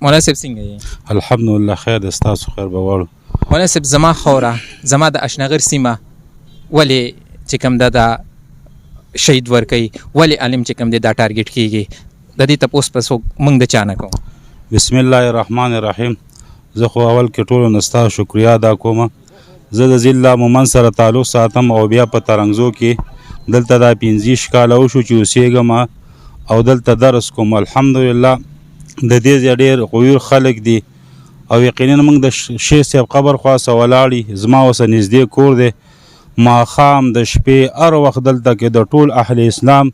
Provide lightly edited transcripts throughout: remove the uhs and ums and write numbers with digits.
مولانا صاحب څنګه یې؟ الحمدلله خیر دی، ستاسو خیر به غواړو. مولانا صاحب زما خوره زما د اشنغر سیمه ولې چې کوم دا شهید ورکوي، ولې عالم چې کوم دی دا ټارګټ کیږي؟ د دې تپوس په څوک موږ د چا نه کوو. بسم الله الرحمن الرحیم. زه خو اول کې ټولو نه ستاسو شکریا ادا کوم. زه د ضلع مومند سره تعلق ساتم او بیا په ترنګزو کې دلته دا 15 کاله وشو چې اوسېږم او دلته درس کوم. الحمدلله د دې ځای ډېر غویر خلک دي او یقینا موږ د شیخ صاحب قبر خواڅه ولاړي، زما ورسره نږدې کور دی. ماښام د شپې هر وخت دلته کې د ټول اهل اسلام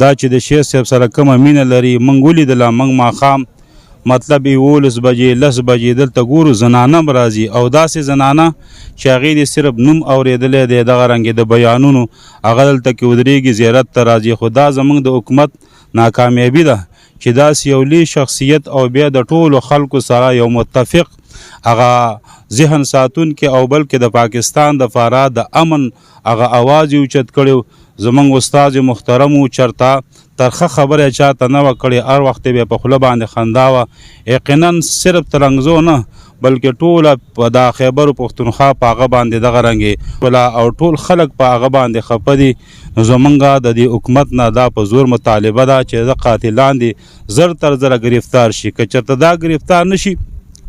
دا چې د شیخ صاحب سره کومه مینه لري موږ ولیدله. موږ ماښام مطلب 11 بجې 10 بجې دلته ګورو، زنانه هم راځي او داسې زنانه چې هغې دې صرف نوم اورېدلی دی دغه رنګې د بیانونو، هغه دلته کې ودرېږي زیارت ته راځي. خو دا زموږ د حکومت ناکامیابي ده چې داسې یو لوی شخصیت او بیا د ټولو خلکو سره یو متفق هغه ذهن ساتونکي او بلکې د پاکستان د فاره د امن هغه اواز یې اوچت کړی. زموږ استاد محترم و، چرته ترخه خبره چاته نه وه کړې، هر وخت بیا په خوله باندې خندا وه. یقینا صرف ترنګزو نه بلکې ټوله په دا خیبر پښتونخوا په هغه باندې دغه رنګې او ټول خلک په هغه باندې خفه دي. نو زمونږ د دې حکومت نه دا په زور مطالبه ده چې د قاتلان دي زر تر زره گرفتار شي. که چېرته دا گرفتار نشي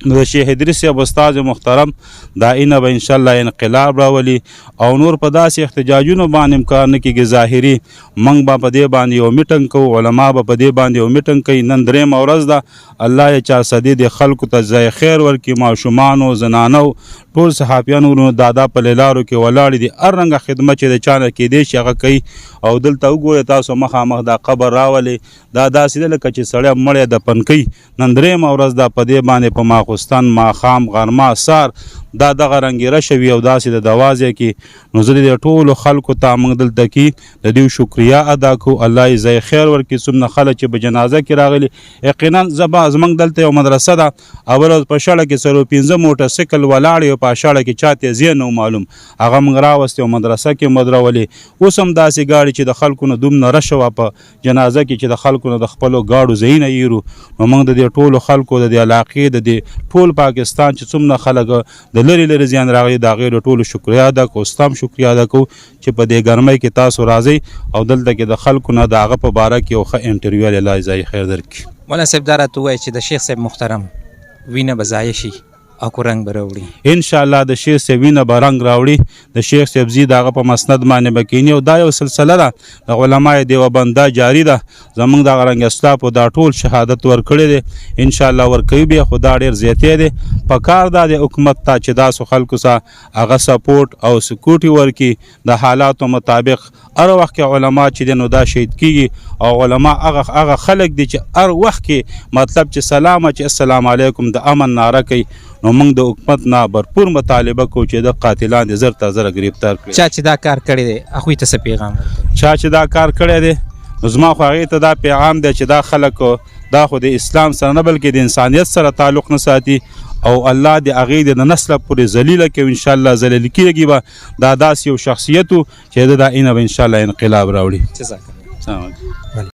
نو د شیخ ادریس صاحب استاد محترم دا اینه به انشاءالله انقلاب راولي او نور په داسې احتجاجونو باندې کار نه کېږي ظاهري. موږ به په دې باندې یو میټنګ کوو، علما به په دې باندې یو میټنګ کوي. نن 3مه ورځ ده، الله یې چا صدې د خلکو ته ځای خیر ورکړي، ماشومانو زنانو ټول صحافیانو ورونو دادا په لیلارو کې ولاړې دي، هر رنګه خدمت چې د چا نه کېدی شي هغه کوي. او دلته وګورئ تاسو مخامخ دا قبر راولي، دا داسې ده لکه چې سړی مړی دفن کوي. نن 3مه ورځ ده، په دې باندې په ماخوستن ماښام غرمه سار دا دغه رنګیره شوي او داسې د دواځی کې. نو زه د ټولو خلکو ته موږ دلته کې د دوی شکریا ادا کوو، الله یې ځای خیر ورکړي. څومره خلک چې په جنازه کې راغلي، یقینا زموږ دلته یو مدرسه ده، اول ورځ په شاړه کې 15 موټرسایکل ولاړ او په شاړه کې چاته ځای نه معلوم، هغه موږ راوستې او مدرسه کې مدرولې. اوس هم داسې ګاډي چې د خلکو نه دومره رشه وه په جنازه کې چې د خلکو نه د خپلو ګاډو ځایونه ایرو. نو موږ د دې ټولو خلکو د دې علاقې د دې ټول پاکستان چې څومره خلک د لرې زیان راغلي د هغې د ټولو شکریا ادا کوو. ستا هم شکریا ادا کوو چې په دې ګرمۍ کې تاسو راځئ او دلته کې د خلکو نه د هغه په باره کې یو ښه انټرویو الله ځای خیر درکړي. مولانا صاحب دا راته ووایي چې د شیخ صاحب محترم وینه به ضایع شي او کو رنګ به راوړي؟ انشاءالله د شیخ صاحب وینه به رنګ راوړي، د شیخ صاحب زی د هغه په مسند باندې به کیني او دا یو سلسله ده د علمای دیوبند دا جاري ده. زموږ دغه رنګ اسلافو دا ټول شهادت ورکړی دی، انشاءالله ورکوي بیا، خو دا ډېر زیاتی دی. په کار دا د حکومت ته چې داسو خلکو سره هغه سپورټ او سکیورټي ورکړي د حالاتو مطابق. هر وخت کې علما چې دی نو دا شهید کیږي او علما هغه خلک دي چې هر وخت کې مطلب چې سلامه چې السلام علیکم د امن ناره کوي. نو موږ د حکومت نه بھرپور مطالبه کوو چې د قاتلان دې زر تر زره گرفتار کړي. چا چې دا کار کړی دی هغوی ته څه پیغام ورکوي؟ چا چې دا کار کړی دی نو زما خو هغې ته دا پیغام دی چې دا خلک دا خو د اسلام سره نه بلکې د انسانیت سره تعلق نه ساتي او الله د هغې د نسله پورې ذلیله کوي. انشاءالله ذلیل کېږي به دا داسې یو شخصیت و چې د دا اینه به انشاءالله انقلاب راوړي. جزاک الله.